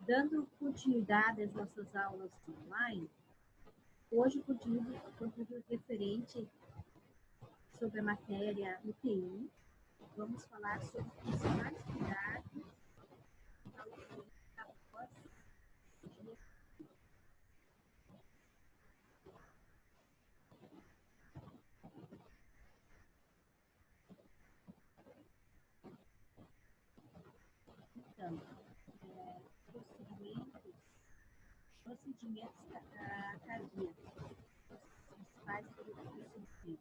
Dando continuidade às nossas aulas online, hoje o conteúdo referente sobre a matéria UTI, vamos falar sobre os principais cuidados da UTI após cirurgia. Então, procedimentos cardíacos, os principais procedimentos.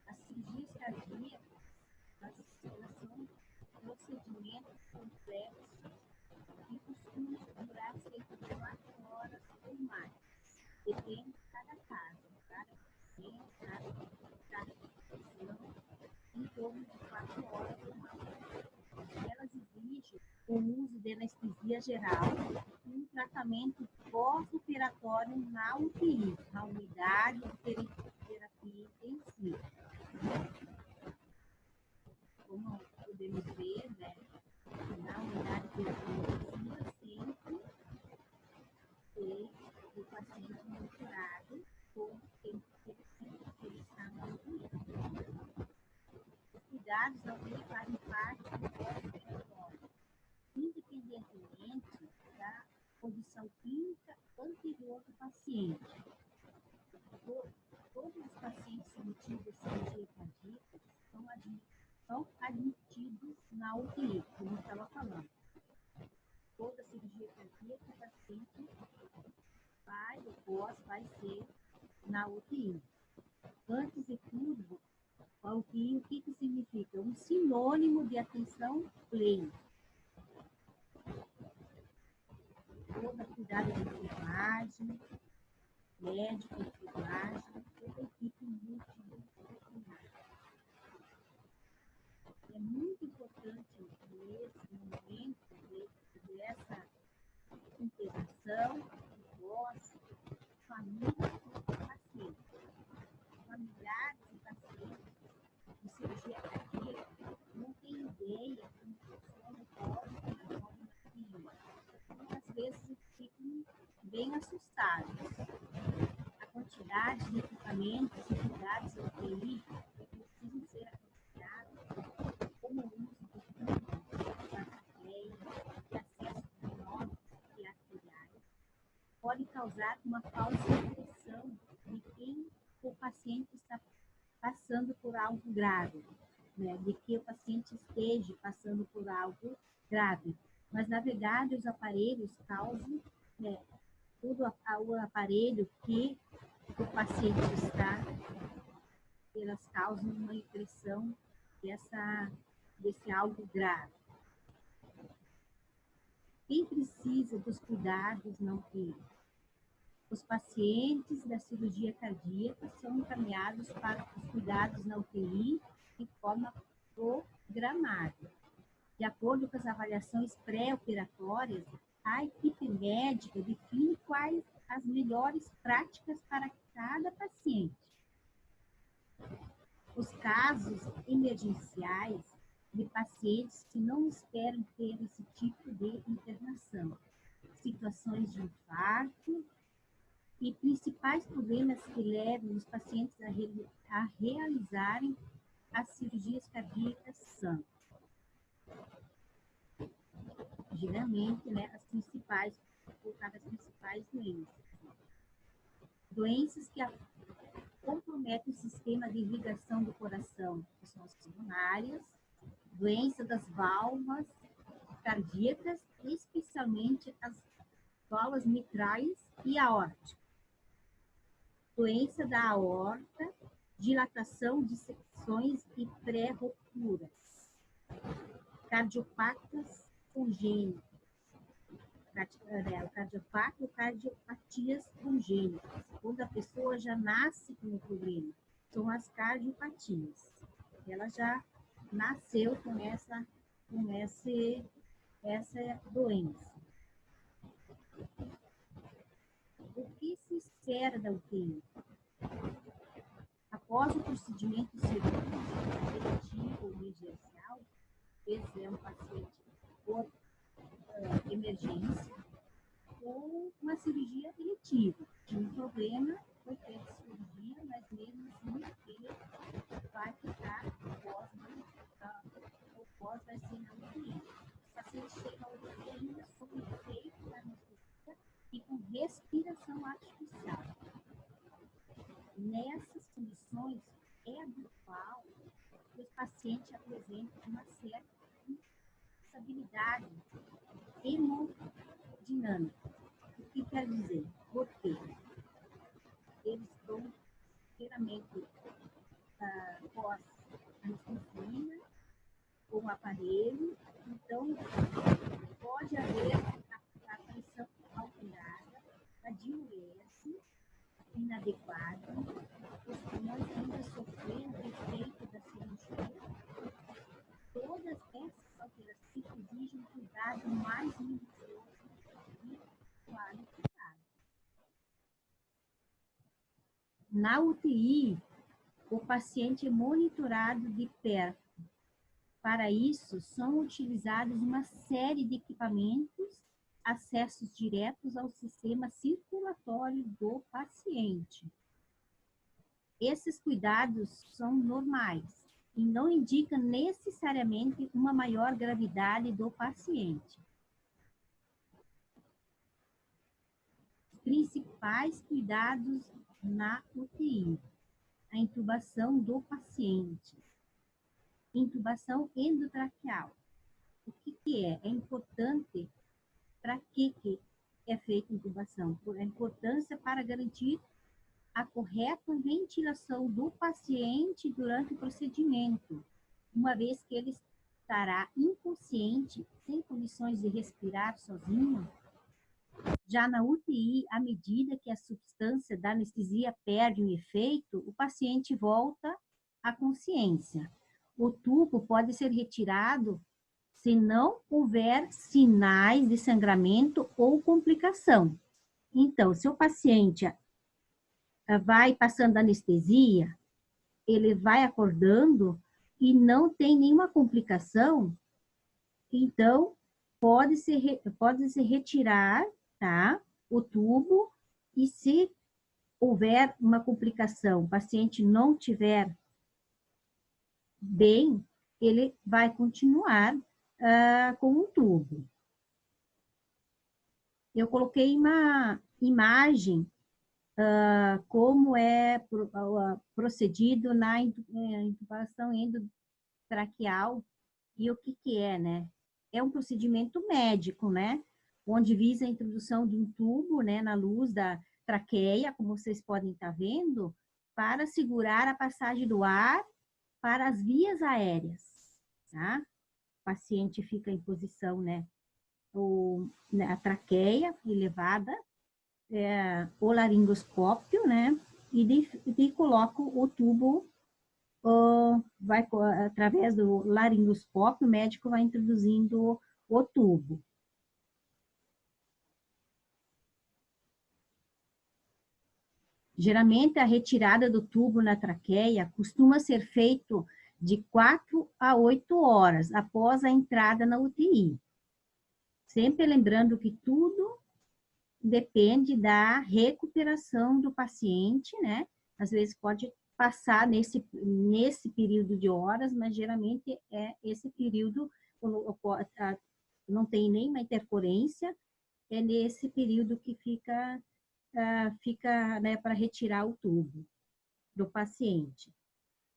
As cirurgias cardíacas, elas são procedimentos complexos que costumam durar cerca de 4 horas ou mais. Depende de cada caso, cada paciente, cada situação, em torno de 4 horas ou mais. Elas exigem o uso de anestesia geral e um tratamento pós-operatório na UTI, na unidade de terapia intensiva. Como podemos ver, né, na unidade de terapia intensiva sempre tem o paciente monitorado todo o tempo que ele está na UTI. Os cuidados da UTI fazem parte do pós-operatório, independentemente da condição clínica anterior do paciente. Todos os pacientes submetidos à cirurgia cardíaca são admitidos na UTI, como eu estava falando. Toda cirurgia cardíaca, o paciente vai ser na UTI. Antes de tudo, a UTI, o que significa? Um sinônimo de atenção plena. Toda cuidado de enfermagem, médico, enfermagem, toda a equipe multidisciplinar. É muito importante nesse momento dessa integração de voz, família e paciente. Familiares e pacientes de cirurgia cardíaca não têm ideia como funciona o pós-operatório. Muitas vezes ficam bem assustados. A quantidade de equipamentos e cuidados da UTI precisam ser apreciados, como o uso de de acesso cronômetros e arteriais, pode causar uma falsa impressão de que o paciente está passando por algo grave, né? De que o paciente esteja passando por algo grave. Mas, na verdade, os aparelhos causam, né, tudo o aparelho que o paciente está, elas causam uma impressão desse algo grave. Quem precisa dos cuidados na UTI? Os pacientes da cirurgia cardíaca são encaminhados para os cuidados na UTI de forma programada. De acordo com as avaliações pré-operatórias, a equipe médica define quais as melhores práticas para cada paciente. Os casos emergenciais de pacientes que não esperam ter esse tipo de internação, situações de infarto e principais problemas que levam os pacientes a realizarem as cirurgias cardíacas são, geralmente, né, as principais doenças. Doenças que comprometem o sistema de irrigação do coração, que são as coronárias, doença das válvulas cardíacas, especialmente as válvulas mitrais e aórticas. Doença da aorta, dilatação de secções e pré-rupturas. Cardiopatas congênitas. Cardiopatias congênitas, quando a pessoa já nasce com o problema, são as cardiopatias. Ela já nasceu com essa doença. O que se espera da UTI? Após o procedimento cirúrgico eletivo ou emergencial, esse é um paciente por emergência, ou uma cirurgia eletiva. Tinha um problema, foi feita a cirurgia, mas mesmo assim ele vai ficar o pós vai ser na UTI. Os pacientes chegam ao UTI ainda sob efeito da anestesia e com respiração artificial. Nessas condições, é habitual que os pacientes apresentem uma certa instabilidade hemodinâmica. O que quer dizer? Porque eles estão inteiramente pós-anestesia com o aparelho, então pode haver a pressão alterada, a diurese inadequada, os pulmões ainda sofrendo efeito da cirurgia. Todas essas alterações exigem um cuidado mais minucioso e qualificado. Na UTI, o paciente é monitorado de perto. Para isso, são utilizados uma série de equipamentos, acessos diretos ao sistema circulatório do paciente. Esses cuidados são normais e não indicam necessariamente uma maior gravidade do paciente. Os principais cuidados na UTI: a intubação do paciente, intubação endotraqueal. O que é? É importante para que é feita a intubação? Por a importância para garantir a correta ventilação do paciente durante o procedimento, uma vez que ele estará inconsciente, sem condições de respirar sozinho. Já na UTI, à medida que a substância da anestesia perde o efeito, o paciente volta à consciência. O tubo pode ser retirado se não houver sinais de sangramento ou complicação. Então, se o paciente vai passando anestesia, ele vai acordando e não tem nenhuma complicação, então pode-se retirar, tá, o tubo, e se houver uma complicação, o paciente não tiver bem, ele vai continuar com o tubo. Eu coloquei uma imagem como é procedido na intubação endotraqueal e o que é, né? É um procedimento médico, né? Onde visa a introdução de um tubo, né, na luz da traqueia, como vocês podem estar vendo, para segurar a passagem do ar para as vias aéreas, tá? O paciente fica em posição, né? A traqueia elevada, o laringoscópio, né? E coloca o tubo, através do laringoscópio, o médico vai introduzindo o tubo. Geralmente, a retirada do tubo na traqueia costuma ser feito de 4 a 8 horas após a entrada na UTI. Sempre lembrando que tudo depende da recuperação do paciente, né? Às vezes pode passar nesse período de horas, mas geralmente é esse período, não tem nenhuma intercorrência, é nesse período que fica né, para retirar o tubo do paciente.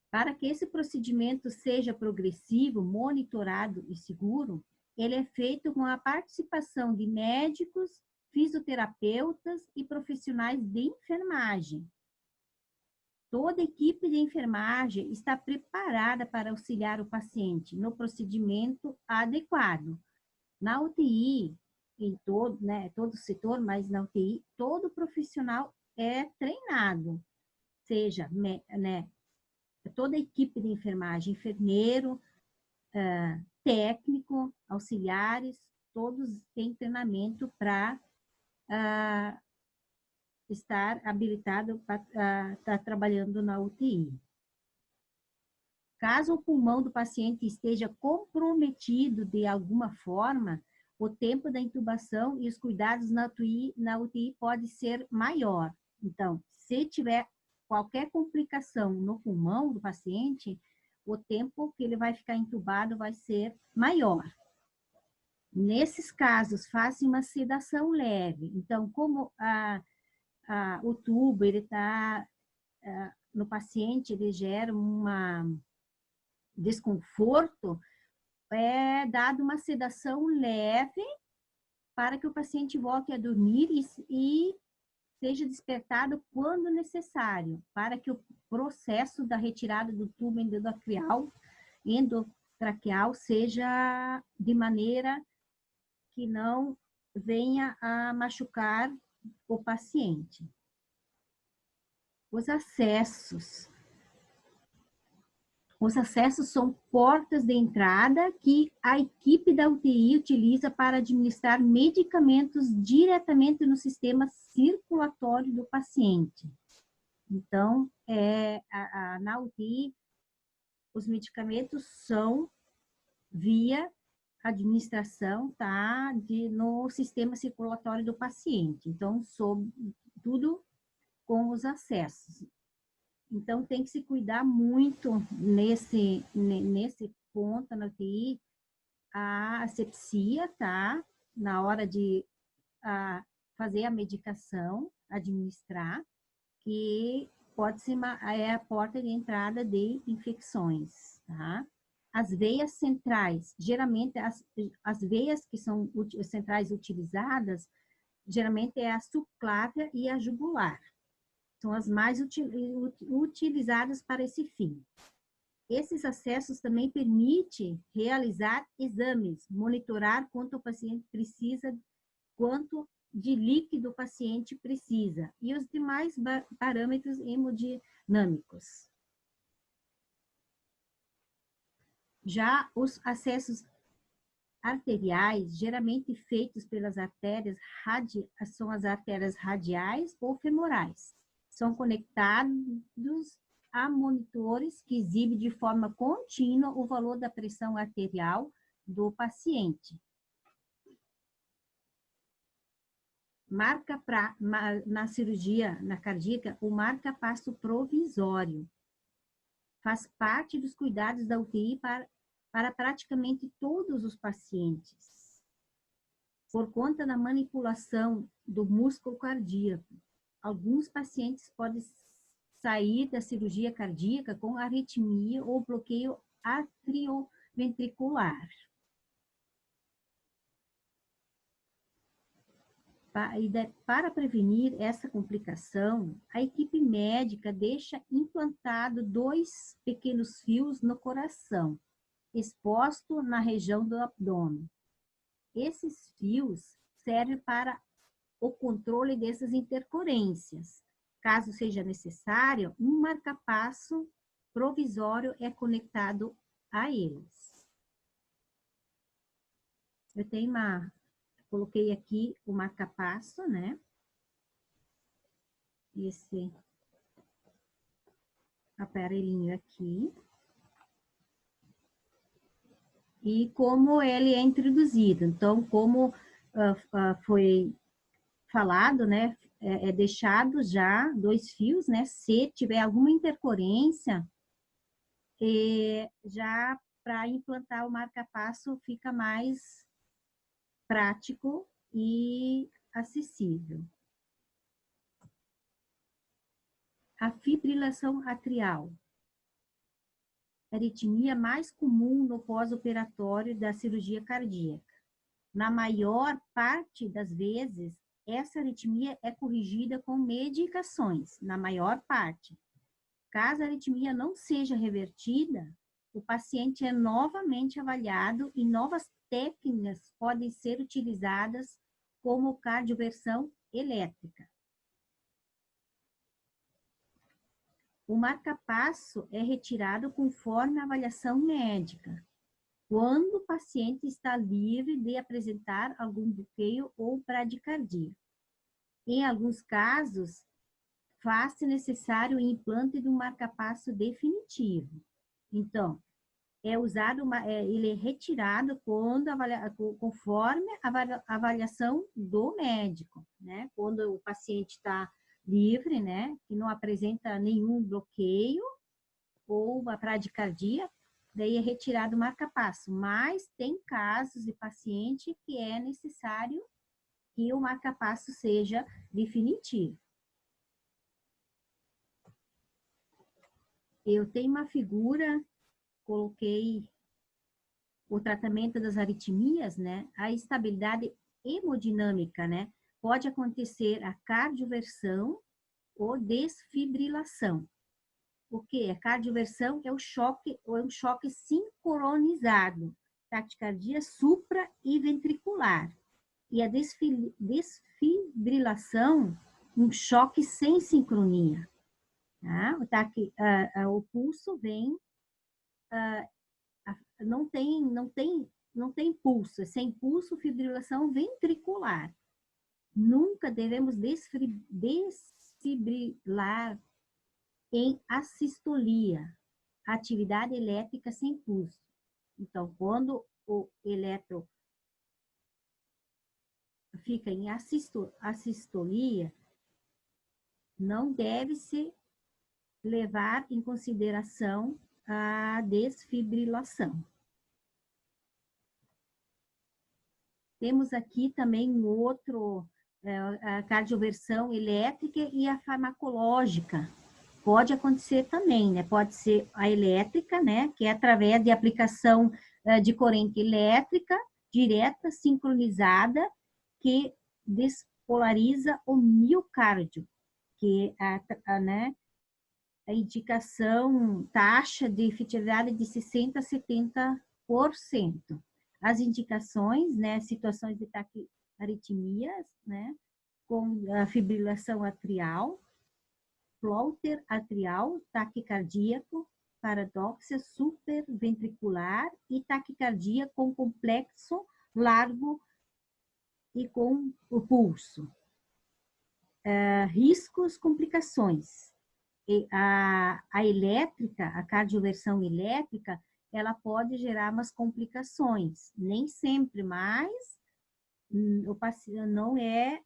Para que esse procedimento seja progressivo, monitorado e seguro, ele é feito com a participação de médicos, fisioterapeutas e profissionais de enfermagem. Toda a equipe de enfermagem está preparada para auxiliar o paciente no procedimento adequado. Na UTI, em todo setor, mas na UTI, todo profissional é treinado, seja, né, toda a equipe de enfermagem, enfermeiro, técnico, auxiliares, todos têm treinamento para estar habilitado para estar trabalhando na UTI. Caso o pulmão do paciente esteja comprometido de alguma forma, o tempo da intubação e os cuidados na UTI pode ser maior. Então, se tiver qualquer complicação no pulmão do paciente, o tempo que ele vai ficar entubado vai ser maior. Nesses casos, faça uma sedação leve. Então, como o tubo ele está no paciente, ele gera um desconforto, é dado uma sedação leve para que o paciente volte a dormir e seja despertado quando necessário, para que o processo da retirada do tubo endotraqueal seja de maneira que não venha a machucar o paciente. Os acessos. Os acessos são portas de entrada que a equipe da UTI utiliza para administrar medicamentos diretamente no sistema circulatório do paciente. Então, na UTI, os medicamentos são via administração, tá? No sistema circulatório do paciente. Então, tudo com os acessos. Então, tem que se cuidar muito nesse ponto na UTI, a asepsia, tá? Na hora de fazer a medicação, administrar, que pode ser a porta de entrada de infecções, tá? As veias centrais, geralmente as veias que são centrais utilizadas, geralmente é a subclávia e a jugular. São as mais utilizadas para esse fim. Esses acessos também permitem realizar exames, monitorar quanto o paciente precisa, quanto de líquido o paciente precisa, e os demais parâmetros hemodinâmicos. Já os acessos arteriais, geralmente feitos pelas artérias, são as artérias radiais ou femorais. São conectados a monitores que exibem de forma contínua o valor da pressão arterial do paciente. Na cirurgia cardíaca, o marca-passo provisório faz parte dos cuidados da UTI para praticamente todos os pacientes, por conta da manipulação do músculo cardíaco. Alguns pacientes podem sair da cirurgia cardíaca com arritmia ou bloqueio atrioventricular. Para prevenir essa complicação, a equipe médica deixa implantado 2 pequenos fios no coração, exposto na região do abdômen. Esses fios servem para o controle dessas intercorrências. Caso seja necessário, um marca-passo provisório é conectado a eles. Coloquei aqui o marca-passo, né? Esse aparelhinho aqui. E como ele é introduzido. Então, como foi falado, né? É deixado já 2 fios, né? Se tiver alguma intercorrência, já para implantar o marca-passo fica mais prático e acessível. A fibrilação atrial. A aritmia mais comum no pós-operatório da cirurgia cardíaca. Na maior parte das vezes, essa aritmia é corrigida com medicações, na maior parte. Caso a aritmia não seja revertida, o paciente é novamente avaliado e novas técnicas podem ser utilizadas, como cardioversão elétrica. O marca-passo é retirado conforme a avaliação médica, quando o paciente está livre de apresentar algum bloqueio ou bradicardia. Em alguns casos, faz-se necessário o implante de um marca-passo definitivo. Então, é usado, ele é retirado quando conforme a avaliação do médico, né? Quando o paciente está livre, né? Que não apresenta nenhum bloqueio ou uma bradicardia, daí é retirado o marca-passo. Mas tem casos de paciente que é necessário que o marca-passo seja definitivo. Eu tenho uma figura, coloquei o tratamento das aritmias, né? A estabilidade hemodinâmica, né? Pode acontecer a cardioversão ou desfibrilação. O que? A cardioversão é o choque, ou é um choque sincronizado, taquicardia supra e ventricular. E a desfibrilação, um choque sem sincronia. Tá? O pulso vem, não tem pulso, é sem pulso, fibrilação ventricular. Nunca devemos desfibrilar em assistolia, atividade elétrica sem pulso. Então, quando o eletro fica em assistolia, não deve-se levar em consideração a desfibrilação. Temos aqui também um outro, a cardioversão elétrica e a farmacológica. Pode acontecer também, né? Pode ser a elétrica, né? Que é através de aplicação de corrente elétrica direta, sincronizada, que despolariza o miocárdio, que é né, a indicação, taxa de efetividade de 60% a 70%. As indicações, né, situações de taquiarritmias, né, com a fibrilação atrial, Floater atrial, taquicardíaco, paradoxia superventricular e taquicardia com complexo largo e com o pulso. Riscos, complicações. A elétrica, a cardioversão elétrica, ela pode gerar umas complicações. Nem sempre, mas o paciente não é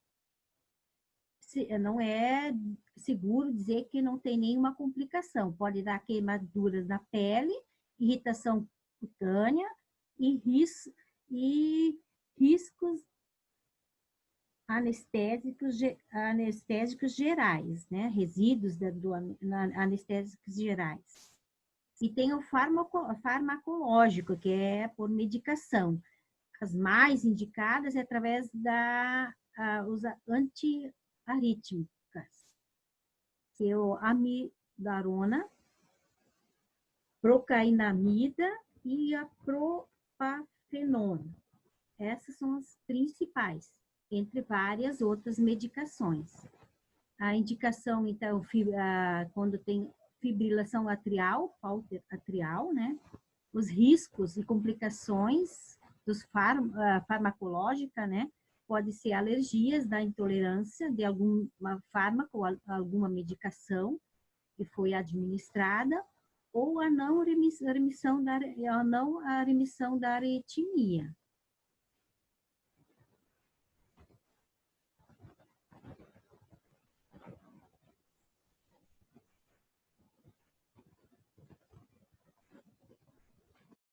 seguro dizer que não tem nenhuma complicação. Pode dar queimaduras na pele, irritação cutânea e riscos anestésicos gerais, né? Resíduos anestésicos gerais. E tem o farmacológico, que é por medicação. As mais indicadas é através os antiarrítmicas, que é o amidarona, procainamida e a propafenona. Essas são as principais, entre várias outras medicações. A indicação, então, quando tem fibrilação atrial, falta atrial, né? Os riscos e complicações dos farmacológica, né? Pode ser alergias da intolerância de algum fármaco ou alguma medicação que foi administrada, ou a não remissão da arritmia.